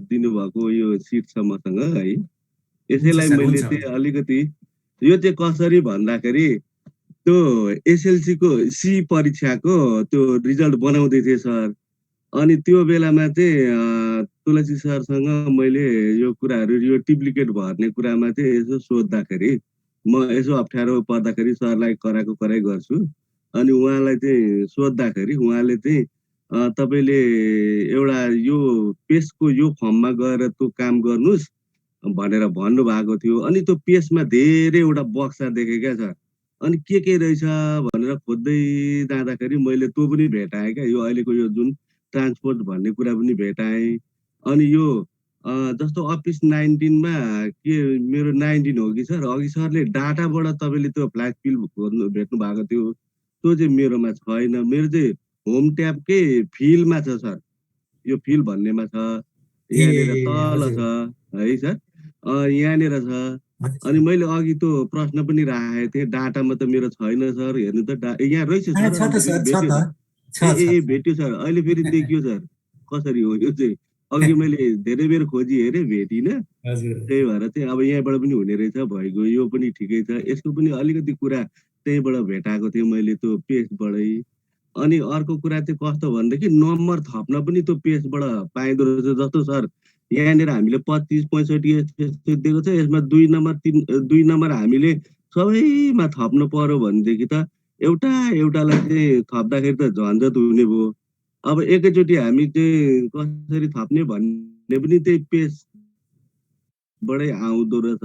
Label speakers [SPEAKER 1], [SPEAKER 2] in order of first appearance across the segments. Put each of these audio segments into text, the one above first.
[SPEAKER 1] दिनुभएको यो सिट छ मसँग है।
[SPEAKER 2] हुन्छ
[SPEAKER 1] यसैलाई
[SPEAKER 2] सर,
[SPEAKER 1] मैले
[SPEAKER 2] हुन्छ।
[SPEAKER 1] चाहिँ अलिकति यो चाहिँ कसरी भन्दाखेरि त्यो एसएलसीको सी परीक्षाको त्यो रिजल्ट बनाउँदै थिएँ सर। अनि त्यो बेलामा चाहिँ तुलसी सरसँग मैले यो कुराहरू यो टिप्लिकेट भर्ने कुरामा चाहिँ यसो सोद्धाखेरि म यसो अप्ठ्यारो पर्दाखेरि सरलाई कराएको कराई गर्छु। अनि उहाँलाई चाहिँ सोद्धाखेरि उहाँले चाहिँ तपाईँले एउटा यो पेसको यो फर्ममा गएर त्यो काम गर्नुहोस् भनेर भन्नुभएको थियो। अनि त्यो पेसमा धेरैवटा बक्सा देखेँ क्या सर। अनि के रहेछ भनेर खोज्दै जाँदाखेरि मैले त्यो पनि भेटाएँ क्या, यो अहिलेको यो जुन ट्रान्सपोर्ट भन्ने कुरा पनि भेटाएँ। अनि यो जस्तो अफिस 19 मा के मेरो 19 हो कि सर, अघि सरले डाटाबाट तपाईँले त्यो फ्ल्याग फिल खोज्नु भेट्नु भएको थियो, त्यो चाहिँ मेरोमा छैन। मेरो चाहिँ होम ट्याबकै फिलमा छ सर, यो फिल भन्नेमा छ,
[SPEAKER 2] ए
[SPEAKER 1] यहाँनिर तल
[SPEAKER 2] हजुर,
[SPEAKER 1] छ है सर। यहाँनिर छ।
[SPEAKER 2] हजुर
[SPEAKER 1] अनि
[SPEAKER 2] सर।
[SPEAKER 1] मैले अघि त्यो प्रश्न पनि राखेको थिएँ, डाटामा त मेरो छैन सर, हेर्नु त यहाँ रहेछ सर,
[SPEAKER 2] छ त
[SPEAKER 1] अहिले फेरि
[SPEAKER 2] सर, छ
[SPEAKER 1] भेट्यो
[SPEAKER 2] त।
[SPEAKER 1] सर।
[SPEAKER 2] छ छ
[SPEAKER 1] ए
[SPEAKER 2] छ।
[SPEAKER 1] भेट्यो सर, अहिले फेरि देखियो सर। कसरी हो यो चाहिँ? अघि मैले धेरै बेर खोजी हेरेँ, भेटिनँ।
[SPEAKER 2] हजुर।
[SPEAKER 1] त्यही भएर चाहिँ अब यहाँबाट पनि हुने रहेछ, भइगयो, यो पनि ठिकै छ। यसको पनि अलिकति कुरा त्यहीँबाट भेटाएको थिएँ मैले त्यो पेजबाटै। अनि अर्को कुरा चाहिँ कस्तो भनेदेखि नम्बर थप्न पनि त्यो पेजबाट पाइँदो रहेछ। जस्तो सर यहाँनिर हामीले 25 65 यस्तो दिएको छ, यसमा 2 नम्बर 2 नम्बर हामीले सबैमा थप्नु पर्यो भनेदेखि त एउटा एउटालाई चाहिँ थप्दाखेरि त झन्झट हुने भयो। अब एकैचोटि हामी चाहिँ कसरी थप्ने भन्ने पनि त्यही पेजबाटै आउँदो रहेछ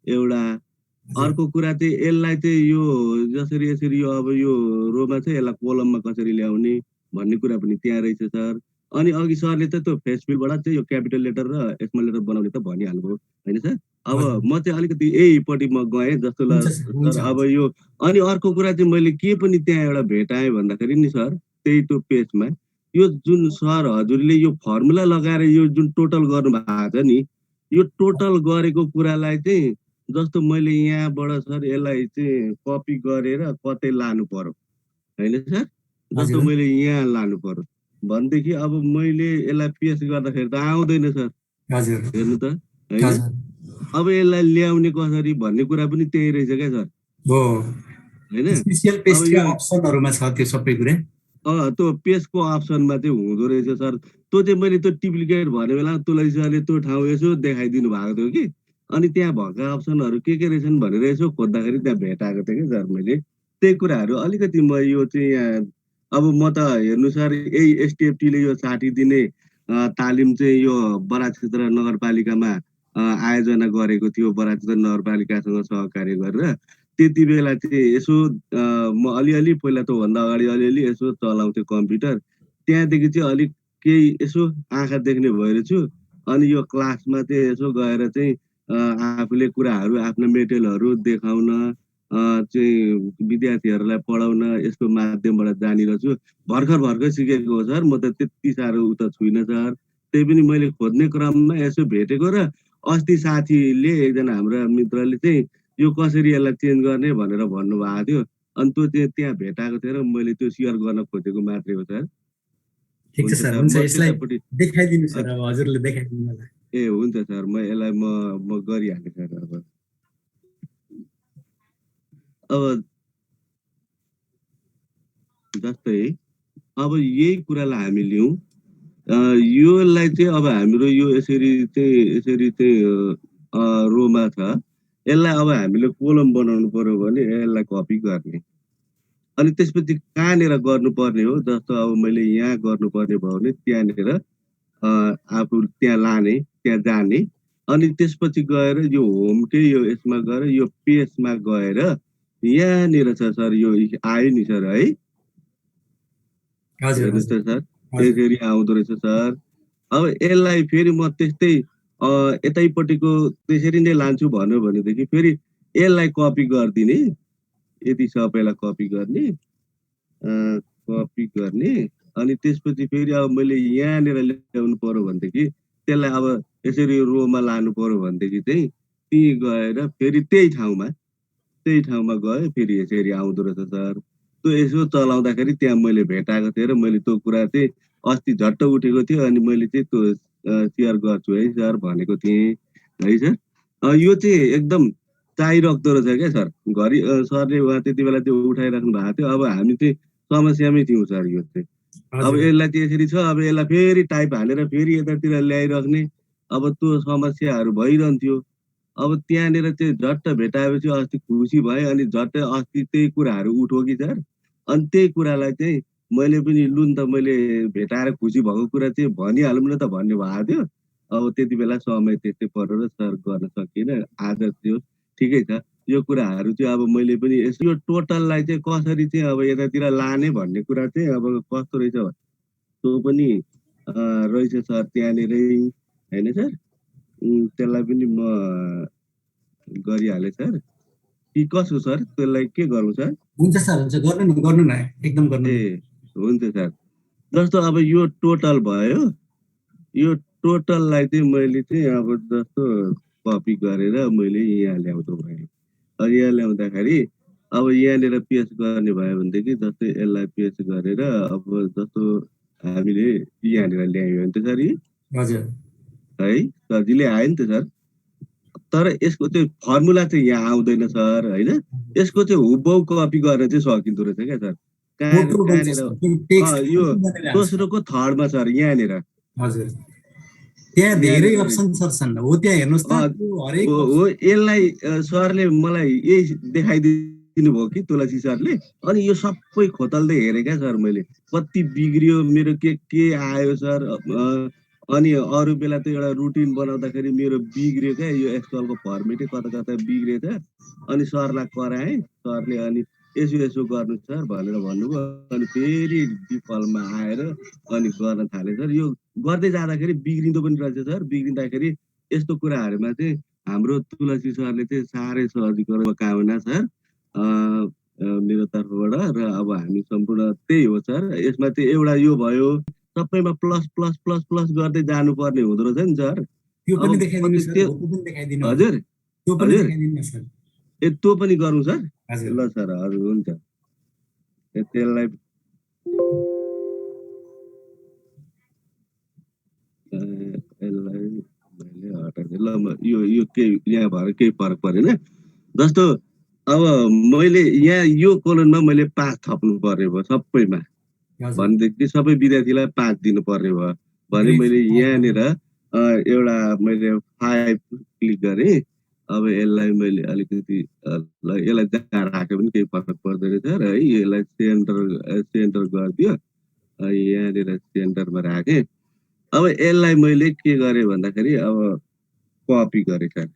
[SPEAKER 1] एउटा।
[SPEAKER 2] हजुर।
[SPEAKER 1] अर्को कुरा चाहिँ यसलाई चाहिँ यो जसरी यसरी यो अब यो रोमा चाहिँ यसलाई कोलममा कसरी ल्याउने भन्ने कुरा पनि त्यहाँ रहेछ सर। अनि अघि सरले चाहिँ त्यो फेसबुकबाट चाहिँ यो क्यापिटल लेटर र स्मल लेटर बनाउने त भनिहाल्नुभयो होइन सर। अब
[SPEAKER 2] हजुर।
[SPEAKER 1] म चाहिँ अलिकति यहीपट्टि म गएँ जस्तो
[SPEAKER 2] हुन्छ सर, हुन्छ
[SPEAKER 1] सर। अब
[SPEAKER 2] हुन्छ।
[SPEAKER 1] यो अनि अर्को कुरा चाहिँ मैले के पनि त्यहाँ एउटा भेटाएँ भन्दाखेरि नि सर, त्यही त्यो पेजमा यो जुन सर हजुरले यो फर्मुला लगाएर यो जुन टोटल गर्नु भएको छ नि, यो टोटल गरेको कुरालाई चाहिँ जस्तो मैले यहाँबाट सर यसलाई चाहिँ कपी गरेर कतै लानु पर्यो होइन सर। जस्तो
[SPEAKER 2] हजुर।
[SPEAKER 1] मैले यहाँ लानु पर्यो भनेदेखि अब मैले यसलाई पेस्ट गर्दाखेरि त आउँदैन सर,
[SPEAKER 2] हजुर।
[SPEAKER 1] हेर्नु त होइन।
[SPEAKER 2] हजुर।
[SPEAKER 1] अब यसलाई ल्याउने कसरी भन्ने कुरा पनि त्यही रहेछ क्या सर,
[SPEAKER 2] हो,
[SPEAKER 1] होइन।
[SPEAKER 2] स्पेसियल
[SPEAKER 1] अब
[SPEAKER 2] पेजका
[SPEAKER 1] यो
[SPEAKER 2] अप्सनहरूमा छ त्यो सबै कुरा।
[SPEAKER 1] त्यो पेजको अप्सनमा चाहिँ हुँदो रहेछ सर। त्यो चाहिँ मैले त्यो टिप्लिकेट भन्ने बेला तुलसी सरले त्यो ठाउँ यसो देखाइदिनु भएको थियो कि। अनि त्यहाँ भएका अप्सनहरू के रहेछन् भनेर यसो खोज्दाखेरि त्यहाँ भेटाएको थिएँ कि सर मैले। त्यही कुराहरू अलिकति म यो चाहिँ यहाँ अब म त हेर्नु सर यही एसटिएफटीले यो 60 दिने तालिम चाहिँ यो बराक क्षेत्र नगरपालिकामा आयोजना गरेको थियो, बराक क्षेत्र नगरपालिकासँग सहकार्य गरेर। त्यति बेला चाहिँ यसो म अलिअलि पहिला त्योभन्दा अगाडि अलिअलि यसो चलाउँथेँ कम्प्युटर। त्यहाँदेखि चाहिँ अलिक केही यसो आँखा देख्ने भएर छु। अनि यो क्लासमा चाहिँ यसो गएर चाहिँ आफूले कुराहरू आफ्ना मेटेरियलहरू देखाउन चाहिँ विद्यार्थीहरूलाई पढाउन यसको माध्यमबाट जानिरहेछु। भर्खर सिकेको हो सर, म त त्यति साह्रो उता छुइनँ सर। त्यही पनि मैले खोज्ने क्रममा यसो भेटेको र अस्ति साथीले एकजना हाम्रा मित्रले चाहिँ यो कसरी यसलाई चेन्ज गर्ने भनेर भन्नुभएको थियो। अनि त्यो चाहिँ त्यहाँ भेटाएको थियो र मैले त्यो सेयर गर्न खोजेको मात्रै हो सर।
[SPEAKER 2] ठिक छ
[SPEAKER 1] हुन्छ
[SPEAKER 2] सर,
[SPEAKER 1] सर,
[SPEAKER 2] हुन्छ।
[SPEAKER 1] म
[SPEAKER 2] यसलाई
[SPEAKER 1] त्यतापट्टि
[SPEAKER 2] देखाइदिनु
[SPEAKER 1] अ,
[SPEAKER 2] सर, अब हजुरले देखाइदिनु होला।
[SPEAKER 1] ए हुन्छ सर, म यसलाई म गरिहालेँ सर। अब जस्तै अब यही कुरालाई हामी लिउँ, योलाई चाहिँ अब हाम्रो यो यसरी चाहिँ रोमा छ। यसलाई अब हामीले कोलम बनाउनु पर्यो भने यसलाई कपी गर्ने। अनि त्यसपछि कहाँनिर गर्नुपर्ने हो, जस्तो अब मैले यहाँ गर्नुपर्ने भयो भने त्यहाँनिर आफू त्यहाँ लाने, त्यहाँ जाने। अनि त्यसपछि गएर यो होमकै यो यसमा गएर यो पेजमा गएर यहाँनिर छ सर, यो आयो नि सर है,
[SPEAKER 2] हजुर,
[SPEAKER 1] हेर्नुहोस्
[SPEAKER 2] हजुर,
[SPEAKER 1] त सर,
[SPEAKER 2] हजुर।
[SPEAKER 1] यसरी आउँदो रहेछ सर। अब यसलाई फेरि म त्यस्तै यतैपट्टिको त्यसरी नै लान्छु भन्यो भनेदेखि फेरि यसलाई कपी गरिदिने, यति सबैलाई कपी गर्ने, कपी गर्ने। अनि त्यसपछि फेरि अब मैले यहाँनिर ल्याउनु पर्यो भनेदेखि त्यसलाई अब यसरी रोमा लानु पर्यो भनेदेखि चाहिँ त्यहीँ गएर फेरि त्यही ठाउँमा गयो, फेरि यसरी आउँदो रहेछ सर। त्यो यसो चलाउँदाखेरि त्यहाँ मैले भेटाएको थिएँ र मैले त्यो कुरा चाहिँ अस्ति झट्ट उठेको थियो। अनि मैले चाहिँ त्यो सेयर गर्छु है सर भनेको थिएँ है सर। यो चाहिँ एकदम चाहिराख्दो रहेछ क्या सर। घरि सरले उहाँ त्यति बेला त्यो उठाइराख्नु भएको थियो। अब हामी चाहिँ समस्यामै थियौँ सर यो चाहिँ। अब
[SPEAKER 2] हजुर
[SPEAKER 1] यसलाई चाहिँ यसरी छ, अब यसलाई फेरि टाइप हालेर फेरि यतातिर ल्याइराख्ने, अब त्यो समस्याहरू भइरहन्थ्यो। अब त्यहाँनिर चाहिँ झट्ट भेटाएपछि अस्ति खुसी भएँ अनि झट्टै अस्ति त्यही कुराहरू उठ्यो कि सर। अनि त्यही कुरालाई चाहिँ मैले पनि लु न त मैले भेटाएर खुसी भएको कुरा चाहिँ भनिहालौँ न त भन्ने भएको थियो। अब त्यति बेला समय त्यस्तै परेर सर गर्न सकिनँ। आज त्यो ठिकै छ। यो कुराहरू चाहिँ अब मैले पनि यो टोटललाई चाहिँ कसरी चाहिँ अब यतातिर लाने भन्ने कुरा चाहिँ अब कस्तो रहेछ त्यो पनि रहेछ सर त्यहाँनिरै होइन सर। त्यसलाई पनि म गरिहालेँ सर। कि कसो सर? त्यसलाई के गरौँ सर?
[SPEAKER 2] हुन्छ सर, हुन्छ, गर्नु न एकदम गर्नु
[SPEAKER 1] ए
[SPEAKER 2] न।
[SPEAKER 1] हुन्छ सर। जस्तो अब यो टोटल भयो, यो टोटललाई चाहिँ मैले चाहिँ अब जस्तो कपी गरेर मैले यहाँ ल्याउँदो भएँ। अनि यहाँ ल्याउँदाखेरि अब यहाँनिर पेस्ट गर्ने भयो भनेदेखि जस्तै यसलाई पेस्ट गरेर अब जस्तो हामीले यहाँनिर ल्यायौँ भने त सर यी
[SPEAKER 2] हजुर
[SPEAKER 1] है सजिलै आयो नि त सर। तर यसको चाहिँ फर्मुला चाहिँ यहाँ आउँदैन सर होइन। यसको चाहिँ हुबहु कपी गरेर चाहिँ सकिँदो रहेछ क्या सर।
[SPEAKER 2] फोटो बन्छ
[SPEAKER 1] कहाँनिर
[SPEAKER 2] सर, त्यो टेक्स्ट
[SPEAKER 1] यो
[SPEAKER 2] कपी गरेर आउँछ।
[SPEAKER 1] दोस्रोको थर्डमा सर यहाँनिर
[SPEAKER 2] हजुर त्यहाँ धेरै
[SPEAKER 1] यहाँनिर
[SPEAKER 2] अप्सन छन्। हो त्यहाँ हेर्नुहोस् त, त्यो हरेक
[SPEAKER 1] हो यसलाई सरले मलाई यही देखाइदिनु भयो कि तुलसी सरले। अनि यो सबै खोतल्दै हेरेँ क्या सर मैले। कति बिग्रियो मेरो के आयो सर। अनि अरू बेला त एउटा रुटिन बनाउँदाखेरि मेरो बिग्रियो क्या यो एक्सलको फर्मेटै कता कता बिग्रिएछ। अनि सरलाई कराएँ। सरले अनि यसो गर्नु सर भनेर भन्नुभयो। अनि फेरि डिफल्टमा आएर अनि गर्न थालेँ सर। यो गर्दै जाँदाखेरि बिग्रिँदो पनि रहेछ सर। बिग्रिँदाखेरि यस्तो कुराहरूमा चाहिँ हाम्रो तुलसी सरले चाहिँ साह्रै सहजीकरण कामना सर मेरो तर्फबाट। र अब हामी सम्पूर्ण त्यही हो सर। यसमा चाहिँ एउटा यो भयो, सबैमा प्लस प्लस प्लस प्लस गर्दै जानुपर्ने हुँदो रहेछ नि सर।
[SPEAKER 2] त्यो पनि
[SPEAKER 1] अब
[SPEAKER 2] देखाइदिनु सर,
[SPEAKER 1] त्यो
[SPEAKER 2] हो त्यो पनि देखाइदिनु।
[SPEAKER 1] हजुर
[SPEAKER 2] त्यो पनि
[SPEAKER 1] हजुर
[SPEAKER 2] देखाइदिनु सर।
[SPEAKER 1] त्यो पनि गरौँ सर।
[SPEAKER 2] हजुर
[SPEAKER 1] ल सर हजुर हुन्छ। त्यसलाई यसलाई मैले हटाइदिएँ। ल म यो केही यहाँ भएर केही फरक परेन। जस्तो अब मैले यहाँ यो कोलनमा मैले 5 थप्नु पर्ने भयो सबैमा
[SPEAKER 2] हजुर
[SPEAKER 1] भनेदेखि सबै विद्यार्थीलाई 5 दिनुपर्ने भयो भने
[SPEAKER 2] ग्रेड
[SPEAKER 1] मैले
[SPEAKER 2] 5
[SPEAKER 1] यहाँनिर एउटा मैले 5 क्लिक गरेँ। अब यसलाई मैले अलिकति ल यसलाई जहाँ राख्यो भने केही फरक पर्दैन रहेछ है। यसलाई सेन्टर गरिदियो। यहाँनिर सेन्टरमा राखेँ। अब यसलाई मैले के गरेँ भन्दाखेरि अब कपी गरेँ सर।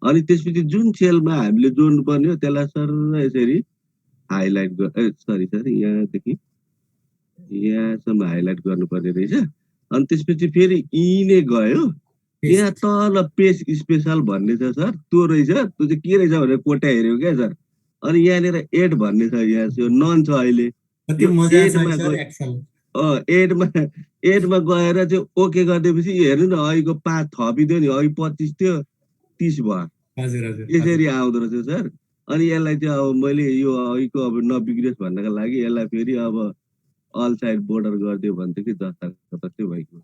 [SPEAKER 1] अनि त्यसपछि जुन सेलमा हामीले जोड्नुपर्ने हो त्यसलाई सर यसरी हाइलाइट सरी यहाँदेखि यहाँसम्म हाइलाइट गर्नुपर्ने रहेछ। अनि त्यसपछि फेरि यिनै गयो। यहाँ तल पेज स्पेसल भन्ने छ सर, त्यो रहेछ। त्यो चाहिँ के रहेछ भनेर कोट्या हेऱ्यो क्या सर। अनि यहाँनिर एड भन्ने छ, यहाँ यो नन छ अहिले।
[SPEAKER 2] कति
[SPEAKER 1] यो
[SPEAKER 2] मजा छ
[SPEAKER 1] एडमा
[SPEAKER 2] सर एक्सेल।
[SPEAKER 1] एडमा गएर चाहिँ ओके गरिदिएपछि हेर्नु न अहिलेको 5 थपिदियो नि। अघि 25 थियो 30 भयो।
[SPEAKER 2] हजुर हजुर
[SPEAKER 1] यसरी आउँदो रहेछ सर। अनि यसलाई चाहिँ अब मैले यो अहिलेको अब नबिग्रियोस् भन्नको लागि यसलाई फेरि अब अल साइड बोर्डर गरिदियो भनेदेखि जस्ताको तस्तै भइगयो।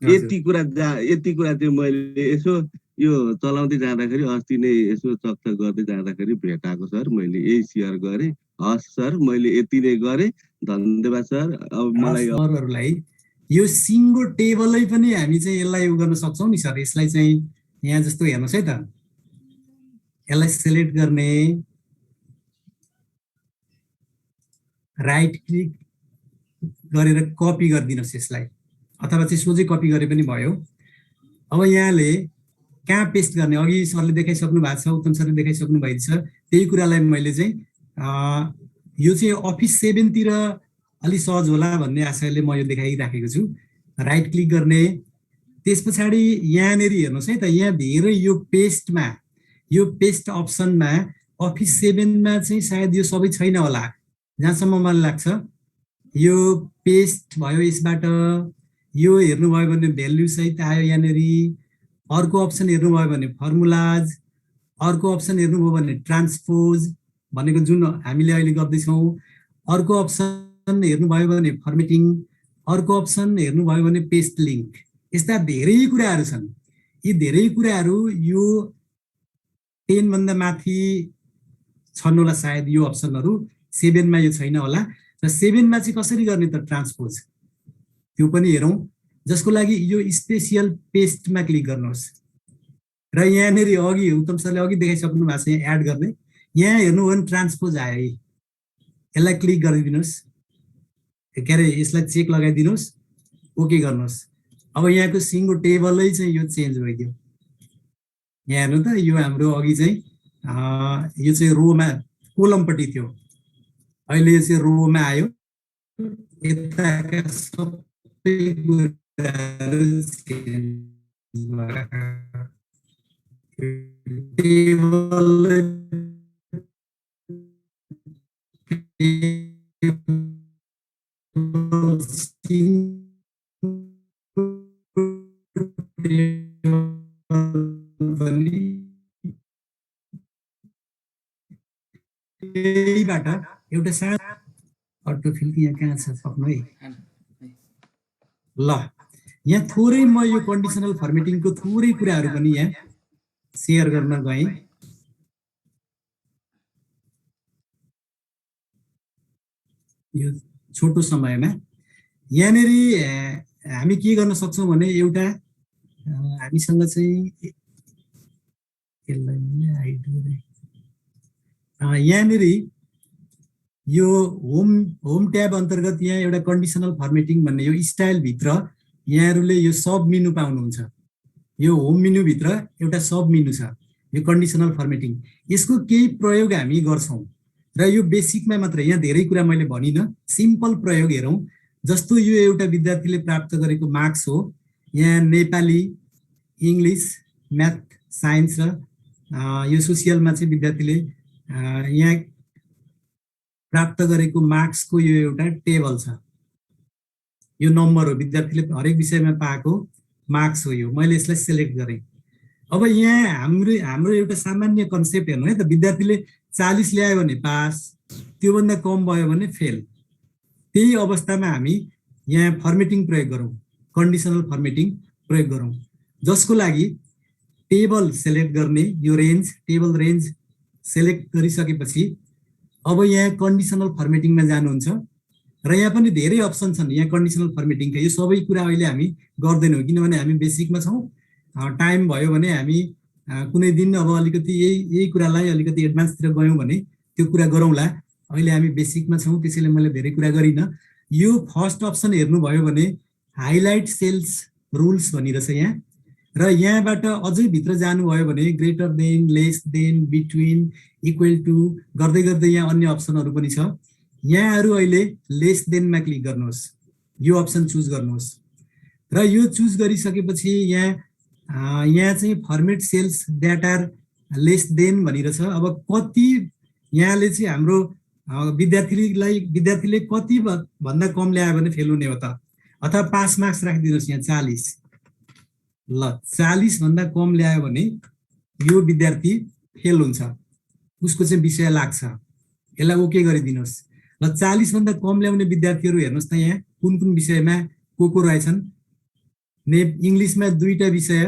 [SPEAKER 1] यति कुरा चाहिँ मैले यसो यो चलाउँदै जाँदाखेरि अस्ति नै यसो चकचक गर्दै जाँदाखेरि भेटाएको सर। मैले यही सेयर गरेँ। हस् सर मैले यति नै गरेँ। धन्यवाद सर। अब मलाई
[SPEAKER 2] सरहरूलाई यो सिङ्गो टेबलै पनि हामी चाहिँ यसलाई उ गर्न सक्छौँ नि सर। यसलाई चाहिँ यहाँ जस्तो हेर्नुहोस् है त, यसलाई सिलेक्ट गर्ने, राइट क्लिक गरेर कपी गरिदिनुहोस् यसलाई, अथवा चाहिँ सोझै कपी गरे पनि भयो। अब यहाँले कहाँ पेस्ट गर्ने, अघि सरले देखाइसक्नु भएको छ, उत्तम सरले देखाइसक्नु भएको छ। त्यही कुरालाई मैले चाहिँ यो चाहिँ अफिस 7 तिर अलि सहज होला भन्ने आशयले म यो देखाइराखेको छु। राइट क्लिक गर्ने, त्यस पछाडि यहाँनिर हेर्नुहोस् है त, यहाँ धेरै यो पेस्टमा, यो पेस्ट अप्सनमा अफिस 7 मा चाहिँ सायद यो सबै छैन होला जहाँसम्म मलाई लाग्छ। यो पेस्ट भयो, यसबाट यो हेर्नुभयो भने भ्यालु सहित आयो यहाँनिर। अर्को अप्सन हेर्नुभयो भने फर्मुलाज, अर्को अप्सन हेर्नुभयो भने ट्रान्सपोज भनेको जुन हामीले अहिले गर्दैछौँ। अर्को अप्सन हेर्नुभयो भने फर्मेटिङ, अर्को अप्सन हेर्नुभयो भने पेस्ट लिङ्क। यस्ता धेरै कुराहरू छन्। यी धेरै कुराहरू यो 10 भन्दा माथि छन् होला सायद यो अप्सनहरू, 7 मा यो छैन होला। र 7 मा चाहिँ कसरी गर्ने त ट्रान्सपोज, त्यो पनि हेरौँ। जसको लागि यो स्पेसियल पेस्टमा क्लिक गर्नुहोस् र यहाँनिर अघि उत्तम सरले अघि देखाइसक्नु भएको छ यहाँ एड गर्ने। यहाँ हेर्नु हो भने ट्रान्सपोज आयो है, यसलाई क्लिक गरिदिनुहोस्, के अरे यसलाई चेक लगाइदिनुहोस्, ओके गर्नुहोस्। अब यहाँको सिङ्गो टेबलै चाहिँ यो चेन्ज भइदियो। यहाँ हेर्नु त, यो हाम्रो अघि चाहिँ यो चाहिँ रोमा कोलमपट्टि थियो, अहिले यो चाहिँ रोमा आयो। यताका सबै कुराहरू यहीबाट एउटा सानो अटोफिल यहाँ कहाँ छ सक्नु है। ल यहाँ थोरै म यो कन्डिसनल फर्मेटिङको थोरै कुराहरू पनि यहाँ सेयर गर्न गएँ। यो छोटो समयमा यहाँनिर हामी के गर्न सक्छौँ भने एउटा हामीसँग चाहिँ यहाँनिर यो होम ट्याब अन्तर्गत यहाँ एउटा कन्डिसनल फर्मेटिङ भन्ने यो स्टाइलभित्र यहाँहरूले यो सब मेनु पाउनुहुन्छ। यो होम मेनुभित्र एउटा सब मेनु छ, यो कन्डिसनल फर्मेटिङ। यसको केही प्रयोग हामी गर्छौँ र यो बेसिकमा मात्र, यहाँ धेरै कुरा मैले भनिनँ, सिम्पल प्रयोग हेरौँ। जस्तो यो एउटा विद्यार्थीले प्राप्त गरेको मार्क्स हो, यहाँ नेपाली, इङ्ग्लिस, म्याथ, साइन्स र यो सोसियलमा चाहिँ विद्यार्थीले यहाँ प्राप्त गरेको मार्क्सको यो एउटा टेबल छ। यो नम्बर हो, विद्यार्थीले हरेक विषयमा पाएको मार्क्स हो। यो मैले यसलाई सेलेक्ट गरेँ। अब यहाँ हाम्रो एउटा सामान्य कन्सेप्ट हेर्नु है त, विद्यार्थीले 40 ल्यायो भने पास, त्योभन्दा कम भयो भने फेल। त्यही अवस्थामा हामी यहाँ फर्मेटिङ प्रयोग गरौँ, कन्डिसनल फर्मेटिङ प्रयोग गरौँ, जसको लागि टेबल सेलेक्ट गर्ने, यो रेन्ज, टेबल रेन्ज सेलेक्ट गरिसकेपछि अब यहाँ कन्डिसनल फर्मेटिङमा जानुहुन्छ र यहाँ पनि धेरै अप्सन छन्। यहाँ कन्डिसनल फर्मेटिङका यो सबै कुरा अहिले हामी गर्दैनौँ, किनभने हामी बेसिकमा छौँ। टाइम भयो भने हामी कुनै दिन अब अलिकति यही कुरालाई अलिकति एडभान्सतिर गयौँ भने त्यो कुरा गरौँला। अहिले हामी बेसिकमा छौँ, त्यसैले मैले धेरै कुरा गरिनँ। यो फर्स्ट अप्सन हेर्नुभयो भने हाइलाइट सेल्स रुल्स भनिरहेछ यहाँ, र यहाँबाट अझै भित्र जानुभयो भने greater than, less than, between, equal to गर्दै गर्दै यहाँ अन्य अप्सनहरू पनि छ। यहाँहरू अहिले लेस देनमा क्लिक गर्नुहोस्, यो अप्सन चुज गर्नुहोस् र यो चुज गरिसकेपछि यहाँ चाहिँ format cells that are less than भनिरहेछ। अब कति यहाँले चाहिँ हाम्रो विद्यार्थीले कति भन्दा कम ल्यायो भने फेल हुने हो त, अथवा पास मार्क्स राखिदिनुहोस् यहाँ 40। ल 40 भन्दा कम ल्यायो भने यो विद्यार्थी फेल हुन्छ, उसको चाहिँ विषय लाग्छ, यसलाई ओके गरिदिनुहोस्। ल 40 भन्दा कम ल्याउने विद्यार्थीहरू हेर्नुहोस् त यहाँ कुन कुन विषयमा को रहेछन्। इङ्ग्लिसमा 2टा विषय,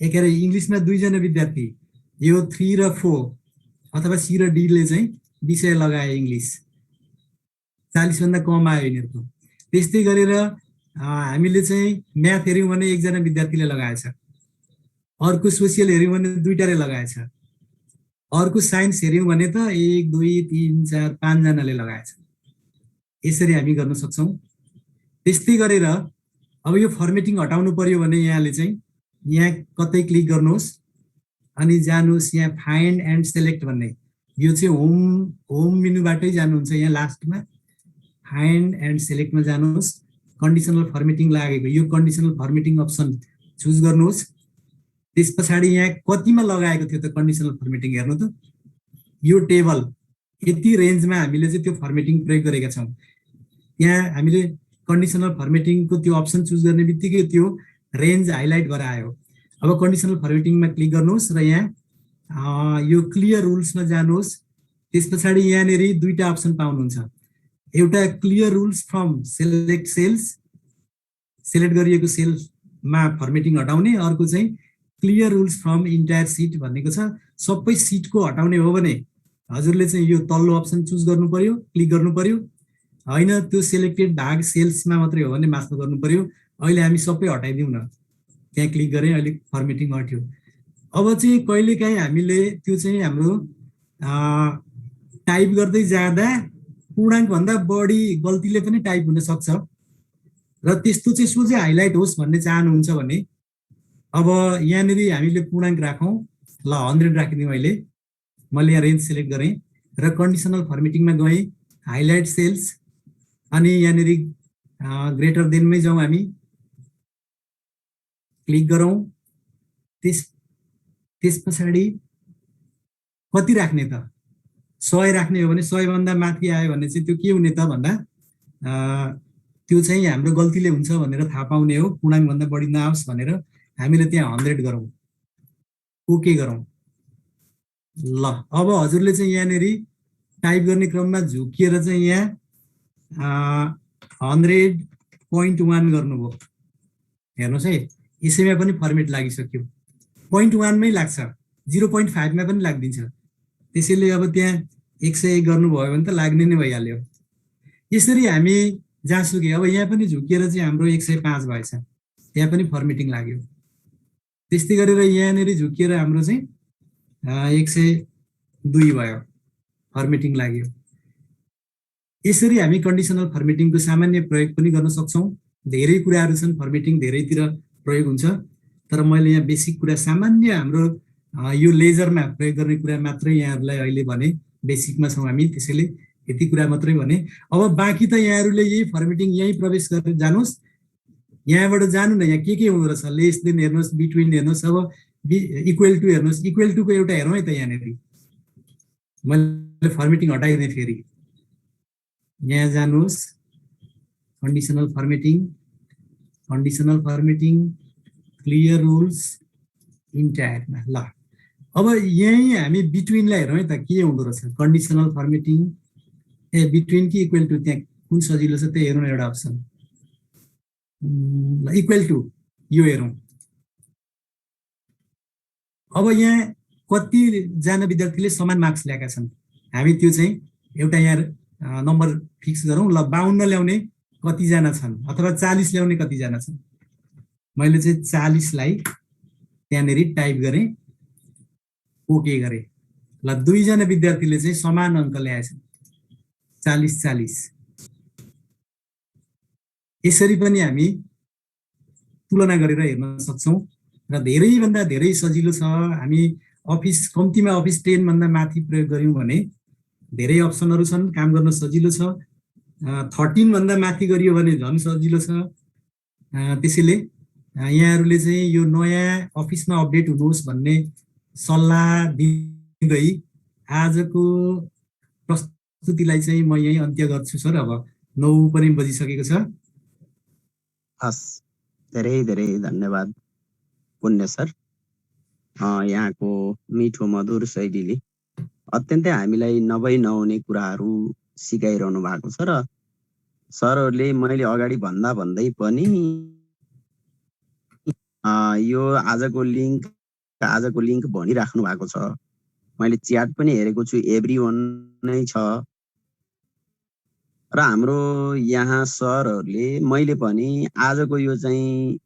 [SPEAKER 2] के अरे इङ्ग्लिसमा 2जना विद्यार्थी, यो 3 र 4 अथवा C र D ले चाहिँ विषय लगाए इङ्ग्लिस, 40 भन्दा कम आयो यिनीहरूको। त्यस्तै गरेर हामीले चाहिँ म्याथ हेऱ्यौँ भने 1जना विद्यार्थीले लगाएछ, अर्को सोसियल हेऱ्यौँ भने 2टाले लगाएछ, अर्को साइन्स हेऱ्यौँ भने त 1 2 3 4 5जनाले लगाएछ। यसरी हामी गर्न सक्छौँ। त्यस्तै गरेर अब यो फर्मेटिङ हटाउनु पर्यो भने यहाँले चाहिँ यहाँ कतै क्लिक गर्नुहोस् अनि जानुहोस् यहाँ फाइन्ड एन्ड सेलेक्ट भन्ने, यो चाहिँ होम मेनुबाटै जानुहुन्छ। यहाँ लास्टमा फाइन्ड एन्ड सेलेक्टमा जानुहोस्, कन्डिसनल फर्मेटिङ लागेको यो कन्डिसनल फर्मेटिङ अप्सन चुज गर्नुहोस्। त्यस पछाडि यहाँ कतिमा लगाएको थियो त कन्डिसनल फर्मेटिङ हेर्नु त, यो टेबल यति रेन्जमा हामीले चाहिँ त्यो फर्मेटिङ प्रयोग गरेका छौँ। यहाँ हामीले कन्डिसनल फर्मेटिङको त्यो अप्सन चुज गर्ने बित्तिकै त्यो रेन्ज हाइलाइट भएर आयो। अब कन्डिसनल फर्मेटिङमा क्लिक गर्नुहोस् र यहाँ यो क्लियर रुल्समा जानुहोस्। त्यस पछाडि यहाँनिर 2टा अप्सन पाउनुहुन्छ, एउटा clear rules from select cells, select गरिएको सेल मा फर्मेटिङ हटाउने, अर्को चाहिँ clear rules from entire sheet भन्नेको छ। सबै सिटको हटाउने हो भने हजुरले चाहिँ यो तल्लो अप्सन चुज गर्नु पर्यो, क्लिक गर्नु पर्यो। होइन त्यो सेलेक्टेड भाग सेल्समा मात्रै हो भने माथि गर्नु पर्यो। अहिले हामी सबै हटाइदिउँ न, त्यहाँ क्लिक गरेँ, अहिले फर्मेटिङ हट्यो। अब चाहिँ कहिलेकाहीँ हामीले त्यो चाहिँ हाम्रो टाइप गर्दै जाँदा पूर्णाङ्कभन्दा बढी गल्तीले पनि टाइप हुन सक्छ र त्यस्तो चाहिँ सोझै हाइलाइट होस् भन्ने चाहनुहुन्छ भने अब यहाँनिर हामीले पूर्णाङ्क राखौँ, ल 100 राखिदिउँ। अहिले मैले यहाँ रेन्ज सिलेक्ट गरेँ र कन्डिसनल फर्मेटिङमा गएँ, हाइलाइट सेल्स, अनि यहाँनिर ग्रेटर देनमै जाउँ, हामी क्लिक गरौँ। त्यस पछाडि कति राख्ने त? 100 राख्ने हो भने 100 भन्दा माथि आयो भने चाहिँ त्यो के हुने त भन्दा त्यो चाहिँ हाम्रो गल्तीले हुन्छ भनेर थाहा पाउने हो। पूर्णाङ्क भन्दा बढी नआओस् भनेर हामीले त्यहाँ 100 गरौँ, ओके गरौँ। ल अब हजुरले चाहिँ यहाँनिर टाइप गर्ने क्रममा झुकिएर चाहिँ यहाँ 100.1 गर्नुभयो। हेर्नुहोस् है, यसैमा पनि फर्मेट लागिसक्यो। 0.1 मै लाग्छ, 0.5 मा पनि लाग्दिन्छ। त्यसैले अब त्यहाँ 100 गर्नुभयो भने त लाग्ने नै भइहाल्यो। यसरी हामी जहाँसुकै, अब यहाँ पनि झुकिएर चाहिँ हाम्रो 105 भएछ, त्यहाँ पनि फर्मेटिङ लाग्यो। त्यस्तै गरेर यहाँनिर झुकिएर हाम्रो चाहिँ 102 भयो, फर्मेटिङ लाग्यो। यसरी हामी कन्डिसनल फर्मेटिङको सामान्य प्रयोग पनि गर्न सक्छौँ। धेरै कुराहरू छन्, फर्मेटिङ धेरैतिर प्रयोग हुन्छ, तर मैले यहाँ बेसिक कुरा सामान्य हाम्रो यो लेजरमा प्रयोग गर्ने कुरा मात्रै यहाँहरूलाई अहिले भने। बेसिकमा छौँ हामी, त्यसैले यति कुरा मात्रै भने। अब बाँकी त यहाँहरूले यही फर्मेटिङ यहीँ प्रवेश गरेर जानुहोस्। यहाँबाट जानु न, यहाँ के हुँदो रहेछ, लेस देन हेर्नुहोस्, बिट्विन हेर्नुहोस्, अब इक्वल टु हेर्नुहोस्। इक्वल टुको एउटा हेरौँ है त, यहाँनिर मैले फर्मेटिङ हटाइदिएँ। फेरि यहाँ जानुहोस्, कन्डिसनल फर्मेटिङ, क्लियर रुल्स, इन्टायरमा। ल अब यहीँ हामी बिट्विनलाई हेरौँ है त, के हुँदो रहेछ। कन्डिसनल फर्मेटिङ बिट्विन कि इक्वल टु, त्यहाँ कुन सजिलो छ त्यो हेरौँ न, एउटा अप्सन। ल इक्वल टु यो हेरौँ। अब यहाँ कतिजना विद्यार्थीले समान मार्क्स ल्याएका छन्, हामी त्यो चाहिँ एउटा यहाँ नम्बर फिक्स गरौँ। ल 52 ल्याउने कतिजना छन्, अथवा 40 ल्याउने कतिजना छन्। मैले चाहिँ 40 लाई त्यहाँनिर टाइप गरेँ, ओके गरेँ। ल 2 जना विद्यार्थीले चाहिँ समान अङ्क ल्याएछन्, 40-40। यसरी पनि हामी तुलना गरेर हेर्न सक्छौँ र धेरैभन्दा धेरै सजिलो छ। हामी कम्तीमा अफिस 10 भन्दा माथि प्रयोग गऱ्यौँ भने धेरै अप्सनहरू छन्, काम गर्न सजिलो छ। 13 भन्दा माथि गरियो भने झन् सजिलो छ। त्यसैले यहाँहरूले चाहिँ यो नयाँ अफिसमा अपडेट हुनुहोस् भन्ने सल्लाह दिँदै आजको प्रस्तुतिलाई चाहिँ म यही अन्त्य गर्छु सर। अब 9 पनि बजिसकेको छ।
[SPEAKER 3] हस्, धेरै धेरै धन्यवाद पुण्य सर। यहाँको मिठो मधुर शैलीले अत्यन्तै हामीलाई नभई नहुने कुराहरू सिकाइरहनु भएको छ र सरहरूले मैले अगाडि भन्दै पनि यो आजको लिङ्क भनिराख्नु भएको छ। मैले च्याट पनि हेरेको छु, एभ्रीवन नै छ र हाम्रो यहाँ सरहरूले मैले पनि आजको यो चाहिँ